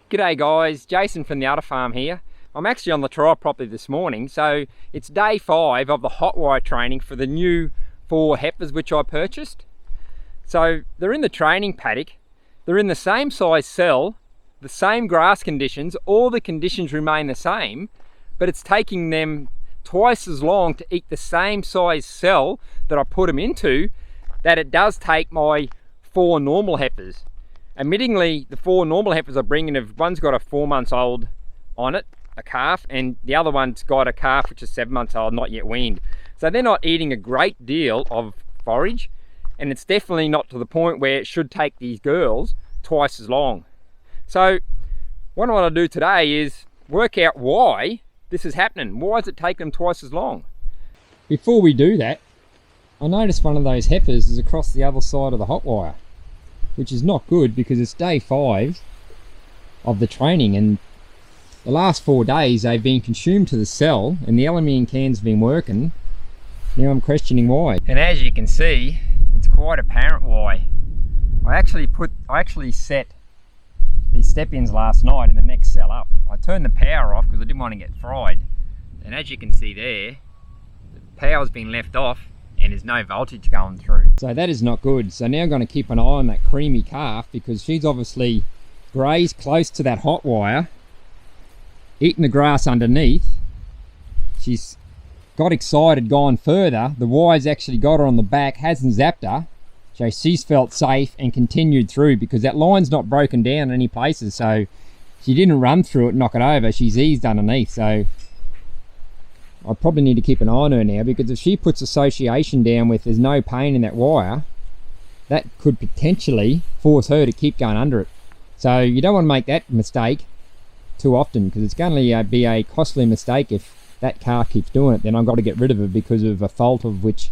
G'day guys, Jason from the Udder Farm here. I'm actually on the trial property this morning, so it's day 5 of the hot wire training for the new 4 heifers which I purchased. So they're in the training paddock, they're in the same size cell, the same grass conditions, all the conditions remain the same, but it's taking them twice as long to eat the same size cell that I put them into that it does take my 4 normal heifers. Admittingly, the 4 normal heifers I bring in, one's got a 4 months old on it, a calf, and the other one's got a calf which is 7 months old, not yet weaned. So they're not eating a great deal of forage, and it's definitely not to the point where it should take these girls twice as long. So what I want to do today is work out why this is happening. Why does it take them twice as long? Before we do that, I noticed one of those heifers is across the other side of the hot wire, which is not good because it's day 5 of the training, and the last 4 days they've been consumed to the cell and the aluminium cans have been working. Now I'm questioning why. And as you can see, it's quite apparent why. I actually set these step-ins last night in the next cell up. I turned the power off because I didn't want to get fried. And as you can see there, the power's been left off and there's no voltage going through. So that is not good. So now I'm going to keep an eye on that creamy calf because she's obviously grazed close to that hot wire, eaten the grass underneath. She's got excited, gone further. The wire's actually got her on the back, hasn't zapped her. So she's felt safe and continued through because that line's not broken down in any places. So she didn't run through it, knock it over. She's eased underneath. So I probably need to keep an eye on her now, because if she puts association down with there's no pain in that wire, that could potentially force her to keep going under it. So you don't want to make that mistake too often, because it's going to be a costly mistake if that calf keeps doing it. Then I've got to get rid of her because of a fault of which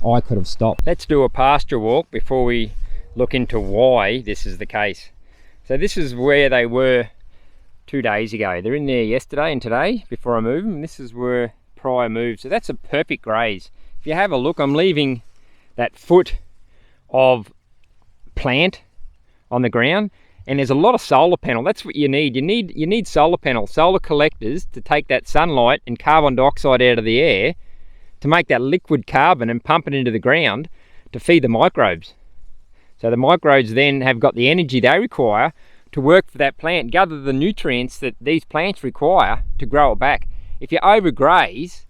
I could have stopped. Let's do a pasture walk before we look into why this is the case. So this is where they were 2 days ago. They're in there yesterday and today before I move them. This is where prior moved. So that's a perfect graze. If you have a look, I'm leaving that foot of plant on the ground, and there's a lot of solar panel. That's what you need. You need solar panels, solar collectors to take that sunlight and carbon dioxide out of the air to make that liquid carbon and pump it into the ground to feed the microbes. So the microbes then have got the energy they require to work for that plant, gather the nutrients that these plants require to grow it back. If you overgraze,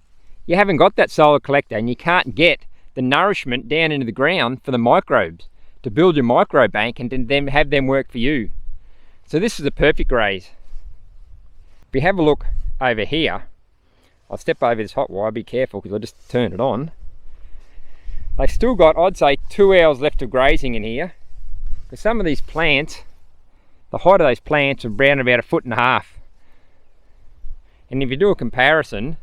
you haven't got that solar collector and you can't get the nourishment down into the ground for the microbes to build your microbe bank and then have them work for you. So this is a perfect graze. If you have a look over here, I'll step over this hot wire, be careful because I just turned it on. They've still got, I'd say, 2 hours left of grazing in here, because some of these plants, the height of those plants are around about 1.5 feet. And if you do a comparison,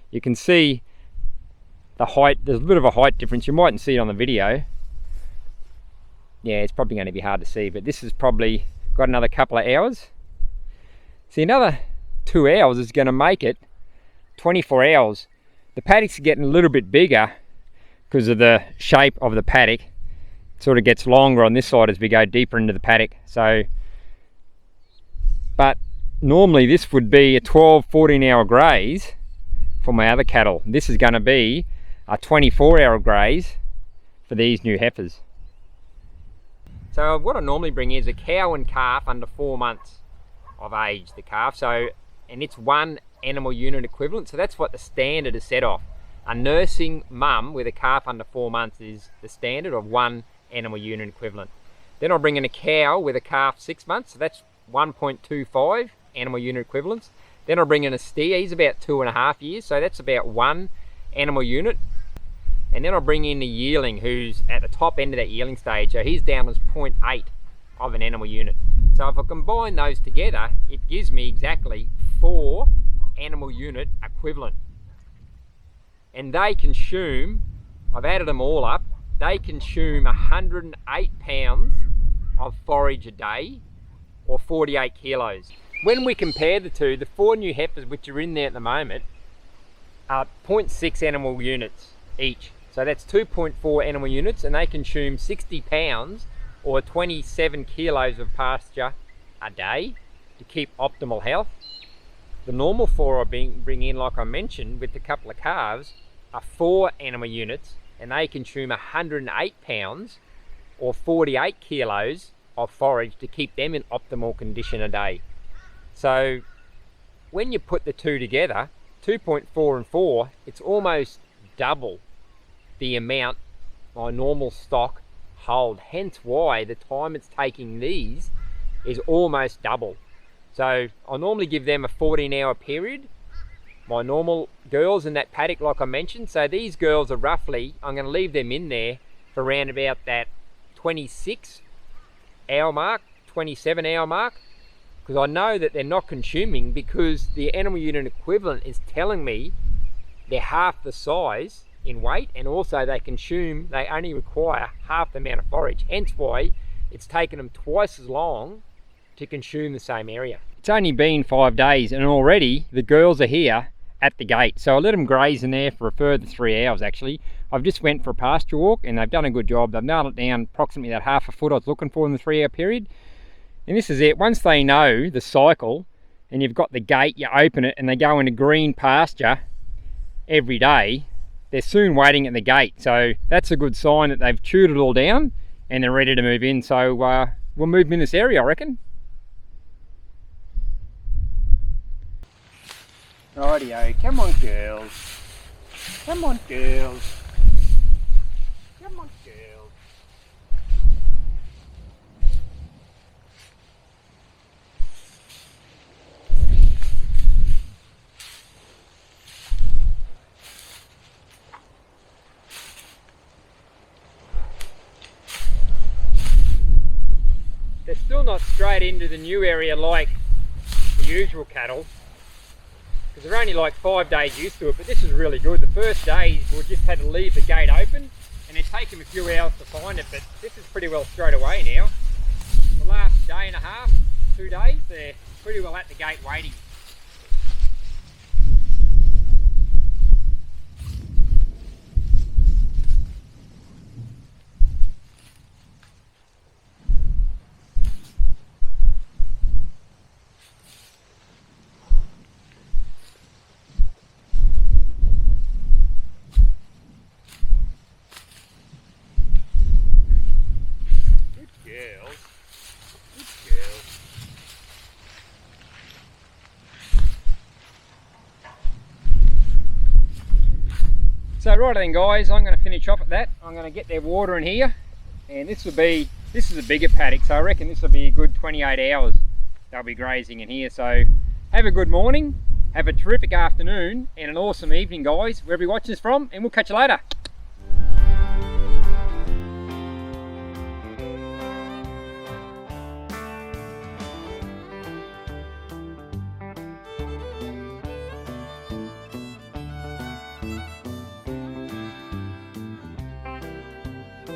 you can see the height, there's a bit of a height difference. You mightn't see it on the video. Yeah, it's probably going to be hard to see, but this has probably got another couple of hours. See, another 2 hours is going to make it 24 hours. The paddocks are getting a little bit bigger because of the shape of the paddock. It sort of gets longer on this side as we go deeper into the paddock. So, but normally this would be a 12-14 hour graze for my other cattle. This is going to be a 24-hour graze for these new heifers. So what I normally bring is a cow and calf under 4 months of age, the calf. So, and it's 1 animal unit equivalent. So that's what the standard is set off. A nursing mum with a calf under 4 months is the standard of 1 animal unit equivalent. Then I'll bring in a cow with a calf 6 months. So that's 1.25 animal unit equivalents. Then I'll bring in a steer, he's about 2.5 years, so that's about 1 animal unit. And then I'll bring in a yearling who's at the top end of that yearling stage, so he's down as 0.8 of an animal unit. So if I combine those together, it gives me exactly 4 animal unit equivalent. And they consume, I've added them all up, they consume 108 pounds of forage a day, or 48 kilos. When we compare the two, the 4 new heifers which are in there at the moment are 0.6 animal units each. So that's 2.4 animal units, and they consume 60 pounds or 27 kilos of pasture a day, to keep optimal health. The normal 4 I bring in, like I mentioned, with a couple of calves, are 4 animal units, and they consume 108 pounds or 48 kilos of forage to keep them in optimal condition a day. So when you put the two together, 2.4 and 4, it's almost double the amount my normal stock hold, hence why the time it's taking these is almost double. So I normally give them a 14-hour period. My normal girls in that paddock, like I mentioned, so these girls are roughly, I'm going to leave them in there for around about that 26-hour mark, 27-hour mark, because I know that they're not consuming, because the animal unit equivalent is telling me they're half the size in weight, and also they only require half the amount of forage, hence why it's taken them twice as long to consume the same area. It's only been 5 days and already the girls are here at the gate, so I let them graze in there for a further 3 hours. Actually, I've just went for a pasture walk and they've done a good job. They've nailed it down approximately that half a foot I was looking for in the 3 hour period. And this is it. Once they know the cycle and you've got the gate, you open it and they go into green pasture every day, they're soon waiting at the gate. So that's a good sign that they've chewed it all down and they're ready to move in. So we'll move them in this area, I reckon. Rightio, come on girls. Come on girls. Come on girls. They're still not straight into the new area like the usual cattle, because they're only like 5 days used to it, but this is really good. The first days we just had to leave the gate open and it take them a few hours to find it, but this is pretty well straight away now. The last day and a half, 2 days, they're pretty well at the gate waiting. So right then guys, I'm going to finish off at that. I'm going to get their water in here, and this is a bigger paddock, so I reckon this will be a good 28 hours they'll be grazing in here. So have a good morning, have a terrific afternoon and an awesome evening guys, wherever you're watching this from, and we'll catch you later.